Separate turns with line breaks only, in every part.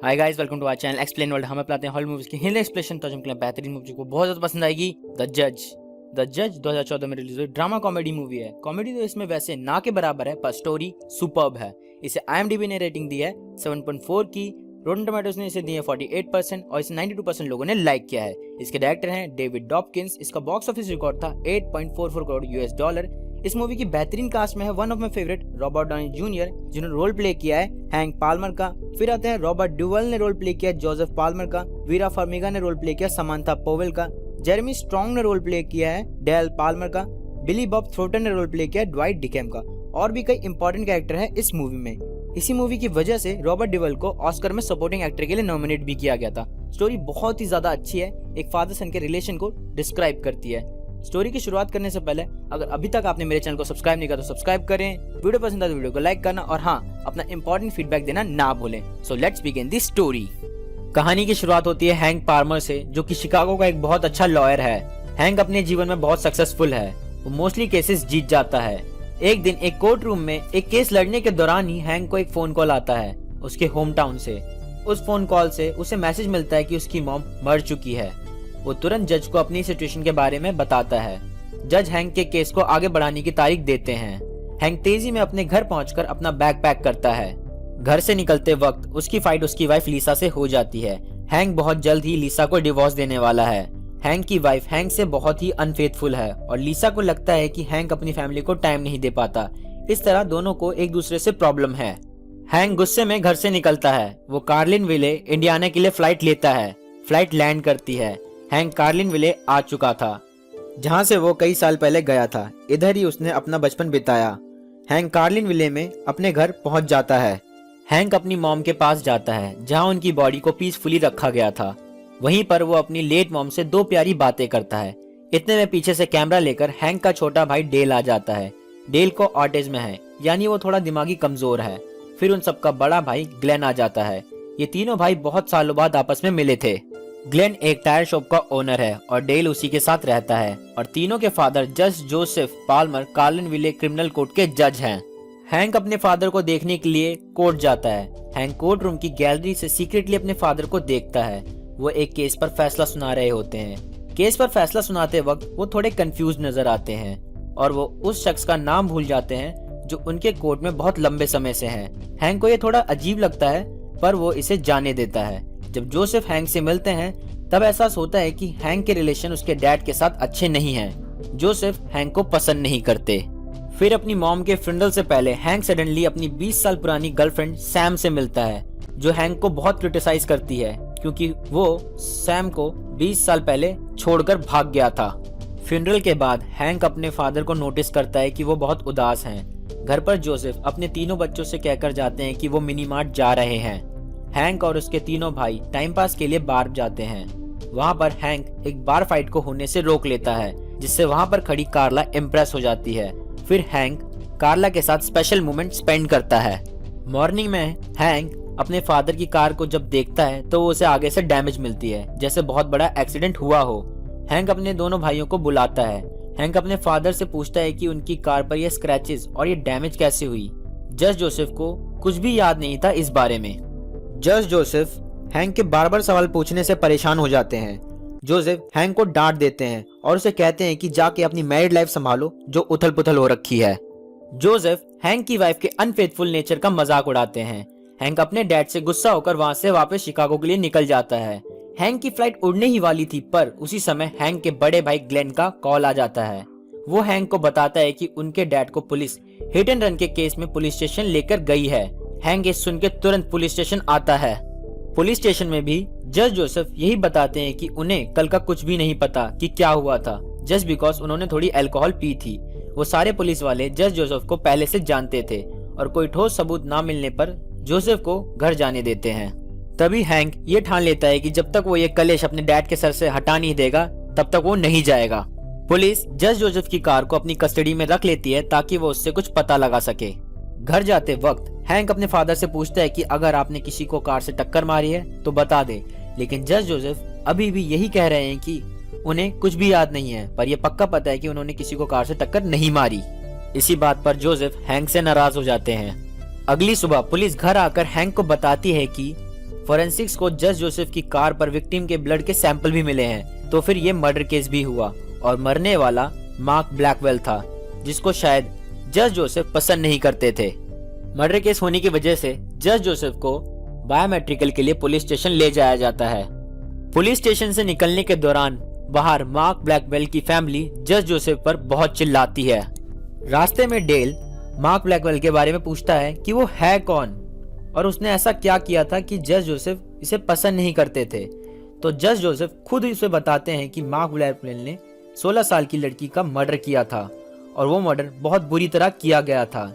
Hi guys, welcome to our channel explain world. हम अपनाते हैं हॉलीवुड मूवीज की हिंदी एक्सप्लेनेशन। तो हम बेहतरीन मूवी को बहुत ज़्यादा पसंद आएगी। द जज 2014 में रिलीज हुई ड्रामा कॉमेडी मूवी है। कॉमेडी तो इसमें वैसे ना के बराबर है, पर स्टोरी सुपर्ब है। इसे IMDb ने रेटिंग दी है 7.4 की। रोटन टोमेटोज ने इसे दी है 48% और इसे 92% लोगों ने लाइक किया है। इसके डायरेक्टर हैं डेविड डॉपकिंस। इसका बॉक्स ऑफिस रिकॉर्ड था $8.44 करोड़ US। इस मूवी की बेहतरीन कास्ट में है one of my favourite Robert Downey junior, जिन्होंने रोल प्ले किया है हैंक पाल्मर का। फिर आते हैं रॉबर्ट ड्यूवल ने रोल प्ले किया जोसेफ पाल्मर का। वीरा फार्मिगा ने रोल प्ले किया समांथा पोवेल का। जेरेमी स्ट्रॉन्ग ने रोल प्ले किया है डेल पाल्मर का। बिली बॉब थ्रोटन ने रोल प्ले किया है ड्वाइट डिकेम का। और भी कई इंपॉर्टेंट कैरेक्टर है इस मूवी में। इसी मूवी की वजह से रॉबर्ट ड्यूवल को ऑस्कर में सपोर्टिंग एक्टर के लिए नॉमिनेट भी किया गया था। स्टोरी बहुत ही ज्यादा अच्छी है, एक फादर सन के रिलेशन को डिस्क्राइब करती है। स्टोरी की शुरुआत करने से पहले अगर अभी तक आपने मेरे चैनल को सब्सक्राइब नहीं किया तो सब्सक्राइब करें। वीडियो पसंद आए तो वीडियो को लाइक करना और हाँ, अपना इंपॉर्टेंट फीडबैक देना ना भूलें। So let's begin the story. कहानी की शुरुआत होती है हैंक पाल्मर से, जो कि शिकागो का एक बहुत अच्छा लॉयर है। हैंक अपने जीवन में बहुत सक्सेसफुल है, वो मोस्टली केसेस जीत जाता है। एक दिन एक कोर्ट रूम में एक केस लड़ने के दौरान ही हैंक को एक फोन कॉल आता है उसके होम टाउन से। उस फोन कॉल से उसे मैसेज मिलता है कि उसकी मॉम मर चुकी है। वो तुरंत जज को अपनी सिचुएशन के बारे में बताता है। जज हैंक के केस को आगे बढ़ाने की तारीख देते हैं। हैंक तेजी में अपने घर पहुंचकर अपना बैग पैक करता है। घर से निकलते वक्त उसकी फाइट उसकी वाइफ लीसा से हो जाती है। हैंक बहुत जल्द ही लीसा को डिवोर्स देने वाला है। हैंक की वाइफ हैंक से बहुत ही अनफेथफुल है और लीसा को लगता है कि हैंक अपनी फैमिली को टाइम नहीं दे पाता। इस तरह दोनों को एक दूसरे से प्रॉब्लम है। हैंक गुस्से में घर से निकलता है। वो कार्लिनविले इंडियाना के लिए फ्लाइट लेता है। फ्लाइट लैंड करती है। हैंक कार्लिनविले आ चुका था, जहां से वो कई साल पहले गया था। इधर ही उसने अपना बचपन बिताया। हैंक कार्लिनविले में अपने घर पहुंच जाता है। हैंक अपनी मॉम के पास जाता है, जहां उनकी बॉडी को पीसफुली रखा गया था। वहीं पर वो अपनी लेट मॉम से दो प्यारी बातें करता है। इतने में पीछे से कैमरा लेकर हैंक का छोटा भाई डेल आ जाता है। डेल को ऑटिज्म है, यानी वो थोड़ा दिमागी कमजोर है। फिर उन सबका बड़ा भाई ग्लेन आ जाता है। ये तीनों भाई बहुत सालों बाद आपस में मिले थे। ग्लेन एक टायर शॉप का ओनर है और डेल उसी के साथ रहता है। और तीनों के फादर जज जोसेफ पाल्मर कार्लिनविले क्रिमिनल कोर्ट के जज हैं। हैंक अपने फादर को देखने के लिए कोर्ट जाता है। हैंक कोर्ट रूम की गैलरी से सीक्रेटली अपने फादर को देखता है। वो एक केस पर फैसला सुना रहे होते हैं। केस पर फैसला सुनाते वक्त वो थोड़े कंफ्यूज नजर आते हैं और वो उस शख्स का नाम भूल जाते हैं जो उनके कोर्ट में बहुत लंबे समय से है। हैंक को ये थोड़ा अजीब लगता है, पर वो इसे जाने देता है। जब जोसेफ हैंक से मिलते हैं तब एहसास होता है कि हैंक के रिलेशन उसके डैड के साथ अच्छे नहीं हैं। जोसेफ हैंक को पसंद नहीं करते। फिर अपनी मॉम के फ्रिंडल से पहले हैंक सडनली अपनी 20 साल पुरानी गर्लफ्रेंड सैम से मिलता है, जो हैंक को बहुत क्रिटिसाइज करती है क्योंकि वो सैम को 20 साल पहले छोड़कर भाग गया था। फ्रिंडल के बाद हैंक अपने फादर को नोटिस करता है कि वो बहुत उदास हैं। घर पर जोसेफ अपने तीनों बच्चों से कहकर जाते हैं कि वो मिनी मार्ट जा रहे हैं। हैंक और उसके तीनों भाई टाइम पास के लिए बार जाते हैं। वहां पर हैंक एक बार फाइट को होने से रोक लेता है, जिससे वहां पर खड़ी कार्ला इम्प्रेस हो जाती है। फिर हैंक कार्ला के साथ स्पेशल मोमेंट स्पेंड करता है। मॉर्निंग में हैंक अपने फादर की कार को जब देखता है तो उसे आगे से डैमेज मिलती है, जैसे बहुत बड़ा एक्सीडेंट हुआ हो। हैंक अपने दोनों भाइयों को बुलाता है। हैंक अपने फादर से पूछता है कि उनकी कार पर ये स्क्रैचेस और ये डैमेज कैसे हुई। जज जोसेफ को कुछ भी याद नहीं था इस बारे में। जज जोसेफ हैंक के बार बार सवाल पूछने से परेशान हो जाते हैं। जोसेफ हैंक को डांट देते हैं और उसे कहते हैं कि जाके अपनी मैरिड लाइफ संभालो, जो उथल पुथल हो रखी है। जोसेफ हैंक की वाइफ के अनफेथफुल नेचर का मजाक उड़ाते हैं। हैंक अपने डैड से गुस्सा होकर वहां से वापस शिकागो के लिए निकल जाता है। हैंक की फ्लाइट उड़ने ही वाली थी, पर उसी समय हैंक के बड़े भाई ग्लेन का कॉल आ जाता है। वो हैंक को बताता है कि उनके डैड को पुलिस हिट एंड रन के केस में पुलिस स्टेशन लेकर गई है। हैंक ये सुन के तुरंत पुलिस स्टेशन आता है। पुलिस स्टेशन में भी जज जोसेफ यही बताते हैं कि उन्हें कल का कुछ भी नहीं पता कि क्या हुआ था, जस्ट बिकॉज उन्होंने थोड़ी अल्कोहल पी थी। वो सारे पुलिस वाले जज जोसेफ को पहले से जानते थे और कोई ठोस सबूत ना मिलने पर जोसेफ को घर जाने देते हैं। तभी हैंक ये ठान लेता है कि जब तक वो ये कलेश अपने डैड के सर से हटा नहीं देगा तब तक वो नहीं जाएगा। पुलिस जज जोसेफ की कार को अपनी कस्टडी में रख लेती है ताकि वो उससे कुछ पता लगा सके। घर जाते वक्त हैंक अपने फादर से पूछता है कि अगर आपने किसी को कार से टक्कर मारी है तो बता दे, लेकिन जज जोसेफ अभी भी यही कह रहे हैं कि उन्हें कुछ भी याद नहीं है, पर यह पक्का पता है कि उन्होंने किसी को कार से टक्कर नहीं मारी। इसी बात पर जोसेफ हैंक से नाराज हो जाते हैं। अगली सुबह पुलिस घर आकर हैंक को बताती है कि फोरेंसिक्स को जज जोसेफ की कार पर विक्टिम के ब्लड के सैंपल भी मिले हैं। तो फिर ये मर्डर केस भी हुआ और मरने वाला मार्क ब्लैकवेल था, जिसको शायद जज जोसेफ पसंद नहीं करते थे। मर्डर केस होने की वजह से जज जोसेफ को बायोमेट्रिकल के लिए पुलिस स्टेशन ले जाया जाता है। पुलिस स्टेशन से निकलने के दौरान बाहर मार्क ब्लैकवेल की फैमिली जज जोसेफ पर बहुत चिल्लाती है। रास्ते में डेल मार्क ब्लैकवेल के बारे में पूछता है कि वो है कौन और उसने ऐसा क्या किया था कि जज जोसेफ इसे पसंद नहीं करते थे। तो जज जोसेफ खुद उसे बताते हैं कि मार्क ब्लैकवेल ने 16 साल की लड़की का मर्डर किया था और वो मर्डर बहुत बुरी तरह किया गया था।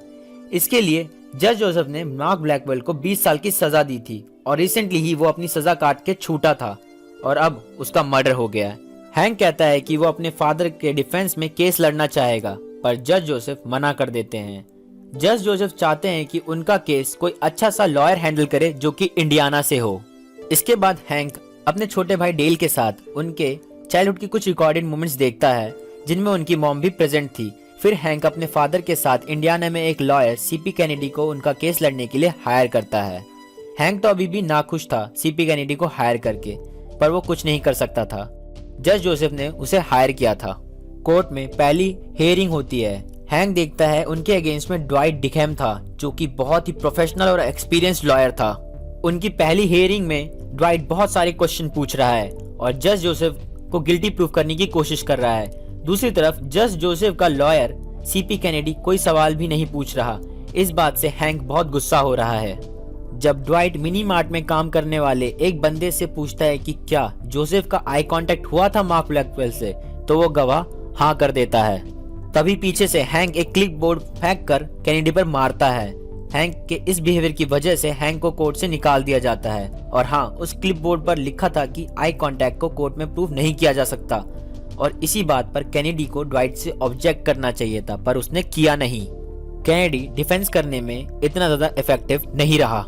इसके लिए जज जोसेफ ने मार्क ब्लैकवेल को 20 साल की सजा दी थी और रिसेंटली ही वो अपनी सजा काट के छूटा था और अब उसका मर्डर हो गया है। हैंक कहता है कि वो अपने फादर के डिफेंस में केस लड़ना चाहेगा, पर जज जोसेफ मना कर देते हैं। जज जोसेफ चाहते हैं कि उनका केस कोई अच्छा सा लॉयर हैंडल करे जो कि इंडियाना से हो। इसके बाद हैंक अपने छोटे भाई डेल के साथ उनके चाइल्डहुड की कुछ रिकॉर्डेड मोमेंट्स देखता है जिनमें उनकी मॉम भी प्रेजेंट थी। फिर हैंक अपने फादर के साथ इंडियाना में एक लॉयर सीपी कैनेडी को उनका केस लड़ने के लिए हायर करता है। हैंक तो अभी भी नाखुश था सीपी कैनेडी को हायर करके, पर वो कुछ नहीं कर सकता था। जज जोसेफ ने उसे हायर किया था। कोर्ट में पहली हियरिंग होती है। हैंक देखता है उनके अगेंस्ट में ड्वाइट डिकैम था, जो कि बहुत ही प्रोफेशनल और एक्सपीरियंस्ड लॉयर था। उनकी पहली हियरिंग में ड्वाइट बहुत सारे क्वेश्चन पूछ रहा है और जज जोसेफ को गिल्टी प्रूफ करने की कोशिश कर रहा है। दूसरी तरफ जज जोसेफ का लॉयर सीपी कैनेडी कोई सवाल भी नहीं पूछ रहा। इस बात से हैंक बहुत गुस्सा हो रहा है। जब ड्वाइट मिनी मार्ट में काम करने वाले एक बंदे से पूछता है कि क्या जोसेफ का आई कांटेक्ट हुआ था मार्क ब्लैकवेल से, तो वो गवाह हाँ कर देता है। तभी पीछे से हैंक एक क्लिप बोर्ड फेंक कर कैनेडी पर मारता है। हैंक के इस बिहेवियर की वजह से हैंक को कोर्ट से निकाल दिया जाता है। और हाँ, उस क्लिप बोर्ड पर लिखा था कि आई कांटेक्ट को कोर्ट में प्रूफ नहीं किया जा सकता और इसी बात पर कैनेडी को ड्वाइट से ऑब्जेक्ट करना चाहिए था, पर उसने किया नहीं। कैनेडी डिफेंस करने में इतना ज्यादा इफेक्टिव नहीं रहा।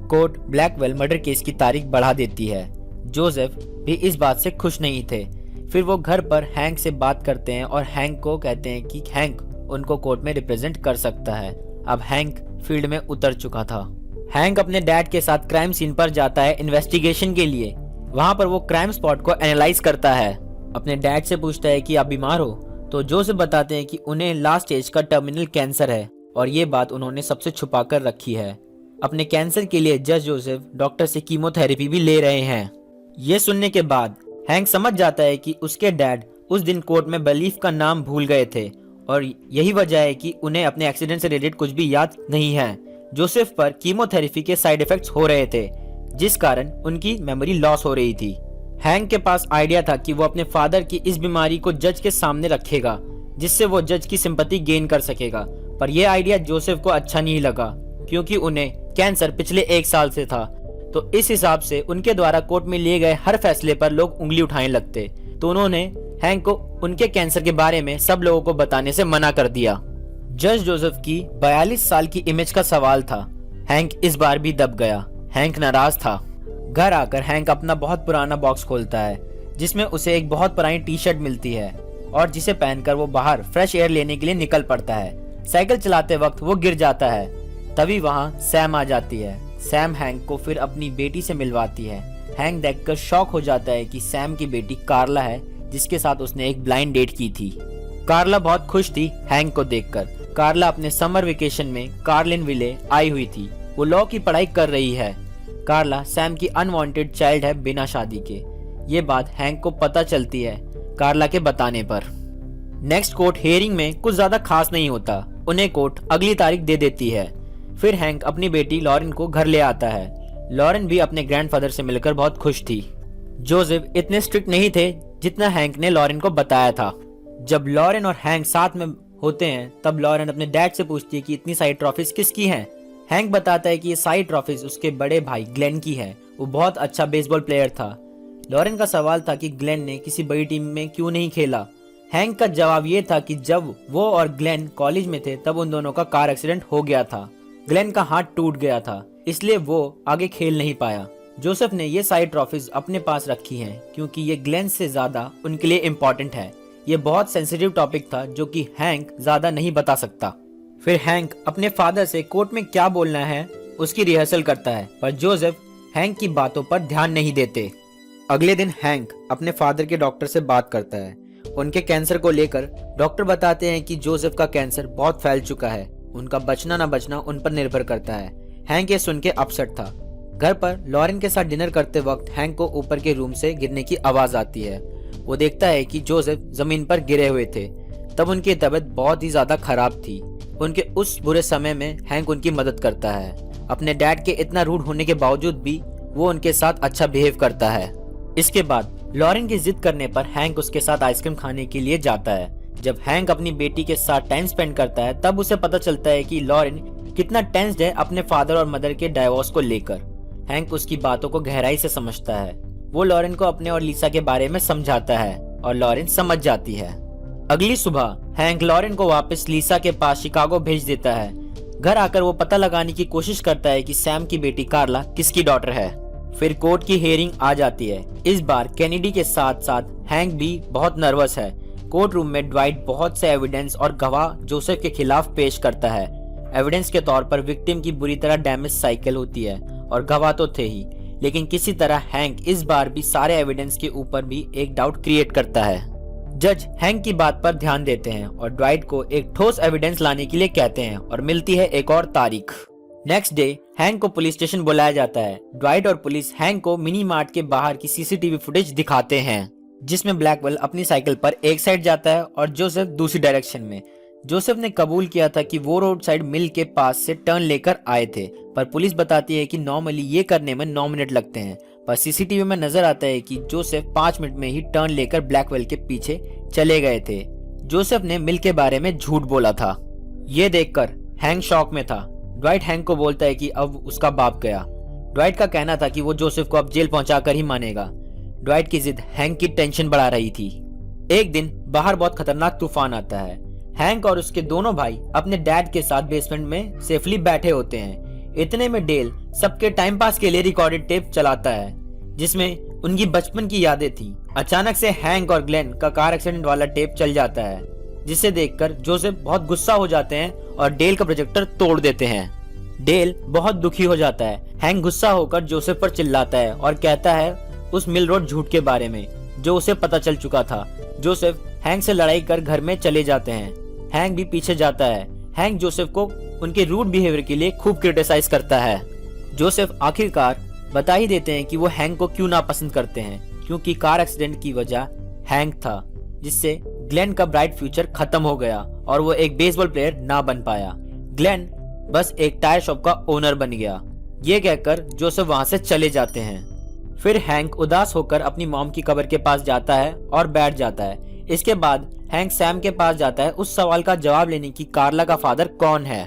कोर्ट ब्लैकवेल मर्डर केस की तारीख बढ़ा देती है। जोसेफ भी इस बात से खुश नहीं थे। फिर वो घर पर हैंक से बात करते हैं और हैंक को कहते हैं कि हैंक उनको कोर्ट में रिप्रेजेंट कर सकता है। अब हैंक फील्ड में उतर चुका था। हैंक अपने डैड के साथ क्राइम सीन पर जाता है इन्वेस्टिगेशन के लिए। वहां पर वो क्राइम स्पॉट को एनालाइज करता है। अपने डैड से पूछता है कि आप बीमार हो, तो जोसेफ बताते हैं कि उन्हें लास्ट स्टेज का टर्मिनल कैंसर है और ये बात उन्होंने सबसे छुपा कर रखी है। अपने कैंसर के लिए जज जोसेफ डॉक्टर से कीमोथेरेपी भी ले रहे हैं। ये सुनने के बाद हैंक समझ जाता है कि उसके डैड उस दिन कोर्ट में बिलीफ का नाम भूल गए थे और यही वजह है कि उन्हें अपने एक्सीडेंट से रिलेटेड कुछ भी याद नहीं है। जोसेफ पर कीमोथेरेपी के साइड इफेक्ट्स हो रहे थे, जिस कारण उनकी मेमोरी लॉस हो रही थी। हैंक के पास आइडिया था कि वो अपने फादर की इस बीमारी को जज के सामने रखेगा, जिससे वो जज की सिंपैथी गेन कर सकेगा। पर यह आइडिया जोसेफ को अच्छा नहीं लगा, क्योंकि उन्हें कैंसर पिछले 1 साल से था। तो इस हिसाब से उनके द्वारा कोर्ट में लिए गए हर फैसले पर लोग उंगली उठाने लगते। तो उन्होंने हैंक को उनके कैंसर के बारे में सब लोगों को बताने से मना कर दिया। जज जोसेफ की 42 साल की इमेज का सवाल था। हैंक इस बार भी दब गया। हैंक नाराज था। घर आकर हैंक अपना बहुत पुराना बॉक्स खोलता है, जिसमें उसे एक बहुत पुरानी टी शर्ट मिलती है और जिसे पहनकर वो बाहर फ्रेश एयर लेने के लिए निकल पड़ता है। साइकिल चलाते वक्त वो गिर जाता है। तभी वहाँ सैम आ जाती है। सैम हैंक को फिर अपनी बेटी से मिलवाती है। हैंक देखकर शॉक हो जाता है कि सैम की बेटी कार्ला है, जिसके साथ उसने एक ब्लाइंड डेट की थी। कार्ला बहुत खुश थी हैंक को देखकर। कार्ला अपने समर वेकेशन में कार्लिन विले आई हुई थी। वो लॉ की पढ़ाई कर रही है। कार्ला सैम की अनवांटेड चाइल्ड है बिना शादी के। ये बात हैंक को पता चलती है कार्ला के बताने पर। नेक्स्ट कोर्ट हियरिंग में कुछ ज्यादा खास नहीं होता। उन्हें कोर्ट अगली तारीख दे देती है। फिर हैंक अपनी बेटी लॉरेन को घर ले आता है। लॉरेन भी अपने ग्रैंडफादर से मिलकर बहुत खुश थी। जोसेफ इतने स्ट्रिक्ट नहीं थे जितना हैंक ने लॉरेन को बताया था। जब लॉरेन और हैंक साथ में होते हैं, तब लॉरेन अपने डैड से पूछती है कि इतनी सारी ट्रॉफीज किसकी हैं। हैंक बताता है कि ये सारी ट्रॉफीज उसके बड़े भाई ग्लेन की है। वो बहुत अच्छा बेसबॉल प्लेयर था। लॉरेन का सवाल था कि ग्लेन ने किसी बड़ी टीम में क्यों नहीं खेला। हैंक का जवाब ये था कि जब वो और ग्लेन कॉलेज में थे, तब उन दोनों का कार एक्सीडेंट हो गया था। ग्लेन का हाथ टूट गया था, इसलिए वो आगे खेल नहीं पाया। जोसेफ ने ये सारी ट्रॉफीज अपने पास रखी हैं, क्योंकि ये ग्लेन से ज्यादा उनके लिए इम्पोर्टेंट है। ये बहुत सेंसिटिव टॉपिक था जो कि हैंक ज्यादा नहीं बता सकता। फिर हैंक अपने फादर से कोर्ट में क्या बोलना है उसकी रिहर्सल करता है, पर जोसेफ हैंक की बातों पर ध्यान नहीं देते। अगले दिन हैंक अपने फादर के डॉक्टर से बात करता है। उनके कैंसर को लेकर डॉक्टर बताते हैं कि जोसेफ का कैंसर बहुत फैल चुका है, उनका बचना ना बचना उन पर निर्भर करता है। हैंक ये सुन के अपसेट था। घर पर लॉरेन के साथ डिनर करते वक्त हैंक को ऊपर के रूम से गिरने की आवाज आती है। वो देखता है कि जोसेफ जमीन पर गिरे हुए थे। तब उनकी तबीयत बहुत ही ज्यादा खराब थी। उनके उस बुरे समय में हैंक उनकी मदद करता है। अपने डैड के इतना रूड होने के बावजूद भी वो उनके साथ अच्छा बिहेव करता है। इसके बाद लॉरेन की जिद करने पर हैंक उसके साथ आइसक्रीम खाने के लिए जाता है। जब हैंक अपनी बेटी के साथ टाइम स्पेंड करता है तब उसे पता चलता है कि लॉरेन कितना टेंस्ड है अपने फादर और मदर के डाइवोर्स को लेकर। हैंक उसकी बातों को गहराई से समझता है। वो लॉरेन को अपने और लीसा के बारे में समझाता है और लॉरेन समझ जाती है। अगली सुबह हैंक लॉरेन को वापस लीसा के पास शिकागो भेज देता है। घर आकर वो पता लगाने की कोशिश करता है कि सैम की बेटी कार्ला किसकी डॉटर है। फिर कोर्ट की हियरिंग आ जाती है। इस बार कैनेडी के साथ साथ हैंक भी बहुत नर्वस है। कोर्ट रूम में ड्वाइट बहुत से एविडेंस और गवाह जोसेफ के खिलाफ पेश करता है। एविडेंस के तौर पर विक्टिम की बुरी तरह डैमेज साइकिल होती है और गवाह तो थे ही, लेकिन किसी तरह हैंक इस बार भी सारे एविडेंस के ऊपर भी एक डाउट क्रिएट करता है। जज हैंक की बात पर ध्यान देते हैं और ड्वाइट को एक ठोस एविडेंस लाने के लिए कहते हैं और मिलती है एक और तारीख। नेक्स्ट डे हैंक को पुलिस स्टेशन बुलाया जाता है। ड्वाइट और पुलिस हैंक को मिनी मार्ट के बाहर की सीसीटीवी फुटेज दिखाते हैं, जिसमें ब्लैकवेल अपनी साइकिल पर एक साइड जाता है और जोसेफ दूसरी डायरेक्शन में। जोसेफ ने कबूल किया था कि वो रोड साइड मिल के पास से टर्न लेकर आए थे, पर पुलिस बताती है कि नॉर्मली ये करने में 9 मिनट लगते हैं, पर सीसीटीवी में नजर आता है कि जोसेफ 5 मिनट में ही टर्न लेकर ब्लैकवेल के पीछे चले गए थे। जोसेफ ने मिल के बारे में झूठ बोला था। ये देखकर हैंक शॉक में था। ड्वाइट हैंक को बोलता है कि अब उसका बाप गया। ड्वाइट का कहना था कि वो जोसेफ को अब जेल पहुंचाकर ही मानेगा। ड्वाइट की जिद हैंक की टेंशन बढ़ा रही थी। एक दिन बाहर बहुत खतरनाक तूफान आता है। हैंक और उसके दोनों भाई अपने डैड के साथ बेसमेंट में सेफली बैठे होते हैं। इतने में डेल सबके टाइम पास के लिए रिकॉर्डेड टेप चलाता है, जिसमें उनकी बचपन की यादें थी। अचानक से हैंक और ग्लेन का कार एक्सीडेंट वाला टेप चल जाता है, जिसे देखकर जोसेफ बहुत गुस्सा हो जाते हैं और डेल का प्रोजेक्टर तोड़ देते हैं। डेल बहुत दुखी हो जाता है। हैंक गुस्सा होकर जोसेफ पर चिल्लाता है और कहता है उस मिल रोड झूठ के बारे में जो उसे पता चल चुका था। जोसेफ हैंक से लड़ाई कर घर में चले जाते हैं। हैंक भी पीछे जाता है। हैंक जोसेफ को उनके रूड बिहेवियर के लिए खूब क्रिटिसाइज करता है। जोसेफ आखिरकार बता ही देते हैं कि वो हैंक को क्यों नापसंद करते हैं, क्योंकि कार एक्सीडेंट की वजह हैंक था, जिससे ग्लेन का ब्राइट फ्यूचर खत्म हो गया और वो एक बेसबॉल प्लेयर ना बन पाया। ग्लेन बस एक टायर शॉप का ओनर बन गया। ये कहकर जोसेफ वहां से चले जाते हैं। फिर हैंक उदास होकर अपनी मॉम की कब्र के पास जाता है और बैठ जाता है। इसके बाद हैंक सैम के पास जाता है उस सवाल का जवाब लेने की कार्ला का फादर कौन है।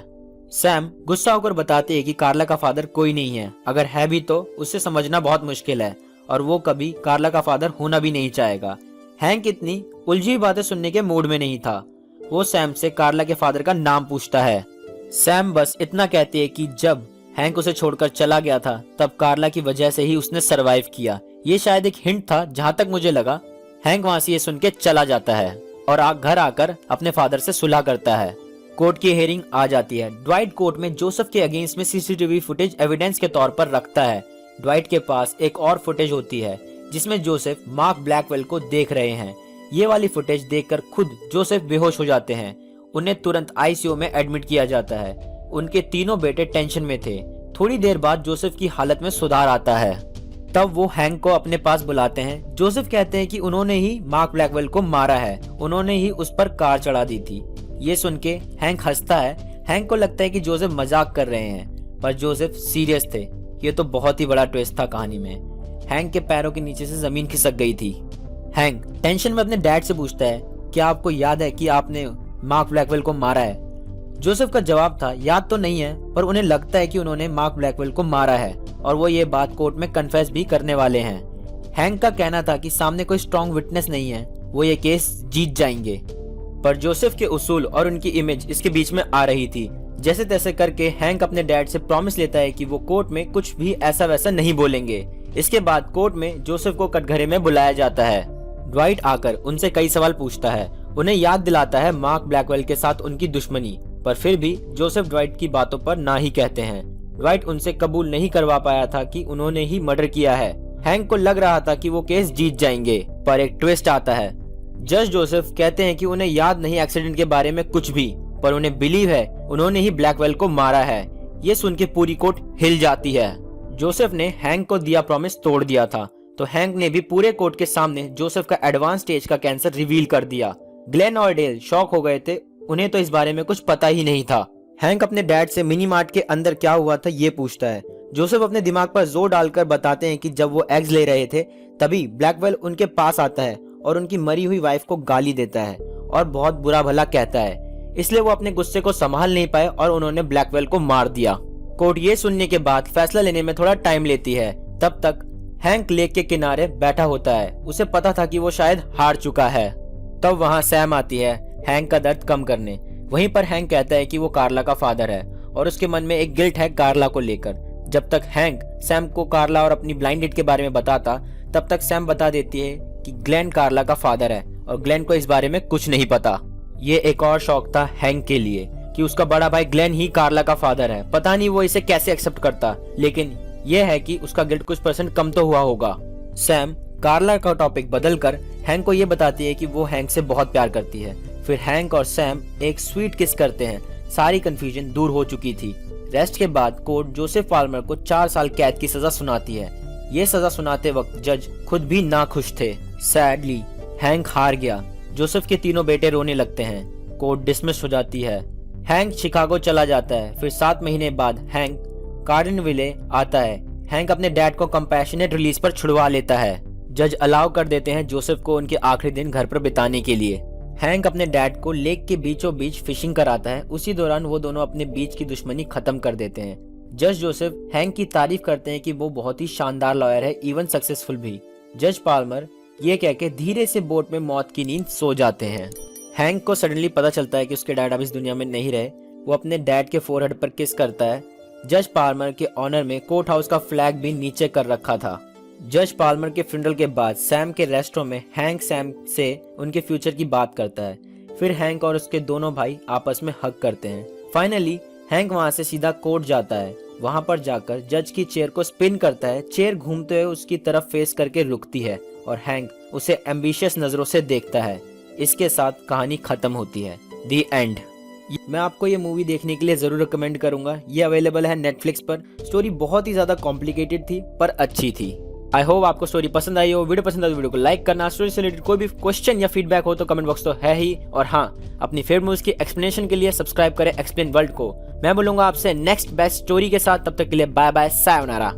सैम गुस्सा होकर बताते हैं कि कार्ला का फादर कोई नहीं है, अगर है भी तो उसे समझना बहुत मुश्किल है और वो कभी कार्ला का फादर होना भी नहीं चाहेगा। हैंक इतनी उलझी बातें सुनने के मूड में नहीं था। वो सैम से कार्ला के फादर का नाम पूछता है। सैम बस इतना कहती है कि जब हैंक उसे छोड़कर चला गया था तब कार्ला की वजह से ही उसने सरवाइव किया। ये शायद एक हिंट था, जहां तक मुझे लगा। हैंक वहां से ये सुन के चला जाता है और घर आकर अपने फादर से सुलह करता है। कोर्ट की हियरिंग आ जाती है। ड्वाइट कोर्ट में जोसेफ के अगेंस्ट में सीसीटीवी फुटेज एविडेंस के तौर पर रखता है। ड्वाइट के पास एक और फुटेज होती है जिसमें जोसेफ मार्क ब्लैकवेल को देख रहे हैं। ये वाली फुटेज देखकर खुद जोसेफ बेहोश हो जाते हैं। उन्हें तुरंत आईसीयू में एडमिट किया जाता है। उनके तीनों बेटे टेंशन में थे। थोड़ी देर बाद जोसेफ की हालत में सुधार आता है। तब वो हैंक को अपने पास बुलाते हैं। जोसेफ कहते हैं कि उन्होंने ही मार्क ब्लैकवेल को मारा है, उन्होंने ही उस पर कार चढ़ा दी थी। ये सुन के हैंक हंसता है। हैंक को लगता है कि जोसेफ मजाक कर रहे हैं, पर जोसेफ सीरियस थे। ये तो बहुत ही बड़ा ट्विस्ट था कहानी में। हैंक के पैरों के नीचे से जमीन खिसक गई थी। हैंक टेंशन में अपने डैड से पूछता है, क्या आपको याद है कि आपने मार्क ब्लैकवेल को मारा है? जोसेफ का जवाब था, याद तो नहीं है, पर उन्हें लगता है कि उन्होंने मार्क ब्लैकवेल को मारा है और वो ये बात कोर्ट में कन्फेस भी करने वाले हैं। हैंक का कहना था कि सामने कोई स्ट्रॉन्ग विटनेस नहीं है, वो ये केस जीत जाएंगे। पर जोसेफ के उसूल और उनकी इमेज इसके बीच में आ रही थी। जैसे तैसे करके हैंक अपने डैड से प्रॉमिस लेता है कि वो कोर्ट में कुछ भी ऐसा वैसा नहीं बोलेंगे। इसके बाद कोर्ट में जोसेफ को कटघरे में बुलाया जाता है। ड्वाइट आकर उनसे कई सवाल पूछता है, उन्हें याद दिलाता है मार्क ब्लैकवेल के साथ उनकी दुश्मनी, पर फिर भी जोसेफ ड्वाइट की बातों पर ना ही कहते हैं। ड्वाइट उनसे कबूल नहीं करवा पाया था कि उन्होंने ही मर्डर किया है। हैंक को लग रहा था कि वो केस जीत जाएंगे, पर एक ट्विस्ट आता है। जज जोसेफ कहते हैं कि उन्हें याद नहीं एक्सीडेंट के बारे में कुछ भी, पर उन्हें बिलीव है उन्होंने ही ब्लैकवेल को मारा है। ये सुन के पूरी कोर्ट हिल जाती है। जोसेफ ने हैंक को दिया प्रॉमिस तोड़ दिया था, तो हैंक ने भी पूरे कोर्ट के सामने जोसेफ का एडवांस स्टेज का कैंसर रिवील कर दिया। ग्लेन और डेल शॉक हो गए थे, उन्हें तो इस बारे में कुछ पता ही नहीं था। हैंक अपने डैड से मिनी मार्ट के अंदर क्या हुआ था ये पूछता है। जोसेफ अपने दिमाग पर जोर डालकर बताते हैं कि जब वो एग्स ले रहे थे तभी ब्लैकवेल उनके पास आता है और उनकी मरी हुई वाइफ को गाली देता है और बहुत बुरा भला कहता है। इसलिए वो अपने गुस्से को संभाल नहीं पाए और उन्होंने ब्लैकवेल को मार दिया। कोर्ट ये सुनने के बाद फैसला लेने में थोड़ा टाइम लेती है। तब तक हैंक लेक के किनारे बैठा होता है। उसे पता था कि वो शायद हार चुका है। तब वहाँ सैम आती है हैंक का दर्द कम करने। वहीं पर हैंक कहता है कि वो कार्ला का फादर है और उसके मन में एक गिल्ट है कार्ला को लेकर। जब तक हैंक सैम को कार्ला और अपनी ब्लाइंड डेट के बारे में बताता, तब तक सैम बता देती है कि ग्लेन कार्ला का फादर है और ग्लेन को इस बारे में कुछ नहीं पता। ये एक और शौक था हैंक के लिए कि उसका बड़ा भाई ग्लेन ही कार्ला का फादर है। पता नहीं वो इसे कैसे एक्सेप्ट करता, लेकिन यह है कि उसका गिल्ट कुछ % कम तो हुआ होगा। सैम कार्ला का टॉपिक बदलकर हैंक को ये बताती है कि वो हैंक से बहुत प्यार करती है। फिर हैंक और सैम एक स्वीट किस करते हैं। सारी कंफ्यूजन दूर हो चुकी थी। रेस्ट के बाद कोर्ट जोसेफ पाल्मर को 4 साल कैद की सजा सुनाती है। ये सजा सुनाते वक्त जज खुद भी ना खुश थे। सैडली हैंक हार गया। जोसेफ के तीनों बेटे रोने लगते हैं। कोर्ट डिसमिस हो जाती है। हैंक शिकागो चला जाता है। फिर 7 महीने बाद हैंक कार्डनविले आता है। हैंक अपने डैड को कंपैशनेट रिलीज पर छुड़वा लेता है। जज अलाउ कर देते हैं जोसेफ को उनके आखिरी दिन घर पर बिताने के लिए। हैंक अपने डैड को लेक के बीचों बीच फिशिंग कराता है। उसी दौरान वो दोनों अपने बीच की दुश्मनी खत्म कर देते हैं। जज जोसेफ हैंक की तारीफ करते हैं कि वो बहुत ही शानदार लॉयर है, इवन सक्सेसफुल भी। जज पाल्मर ये कह के धीरे से बोट में मौत की नींद सो जाते हैं। हैंक को सडनली पता चलता है कि उसके डैड अब इस दुनिया में नहीं रहे। वो अपने डैड के फोरहेड पर किस करता है। जज पाल्मर के ऑनर में कोर्ट हाउस का फ्लैग भी नीचे कर रखा था। जज पाल्मर के फ्यूनरल के बाद सैम के रेस्टोरेंट में हैंक सैम से उनके फ्यूचर की बात करता है। फिर हैंक और उसके दोनों भाई आपस में हग करते हैं। फाइनली हैंक वहां से सीधा कोर्ट जाता है। वहां पर जाकर जज की चेयर को स्पिन करता है। चेयर घूमते हुए उसकी तरफ फेस करके रुकती है और हैंक उसे एम्बिशियस नजरों से देखता है। इसके साथ कहानी खत्म होती है। दी एंड। मैं आपको ये मूवी देखने के लिए जरूर रिकमेंड करूंगा। ये अवेलेबल है नेटफ्लिक्स पर। स्टोरी बहुत ही ज्यादा कॉम्प्लिकेटेड थी पर अच्छी थी। आई होप आपको स्टोरी पसंद आई हो। वीडियो पसंद आई तो वीडियो को लाइक करना। स्टोरी से रिलेटेड कोई भी क्वेश्चन या फीडबैक हो तो कमेंट बॉक्स तो है ही। और हाँ, अपनी फेवरेट मूवीज की एक्सप्लेनेशन के लिए सब्सक्राइब करें एक्सप्लेन वर्ल्ड को। मैं बोलूंगा आपसे नेक्स्ट बेस्ट स्टोरी के साथ। तब तक के लिए बाय बाय, सायोनारा।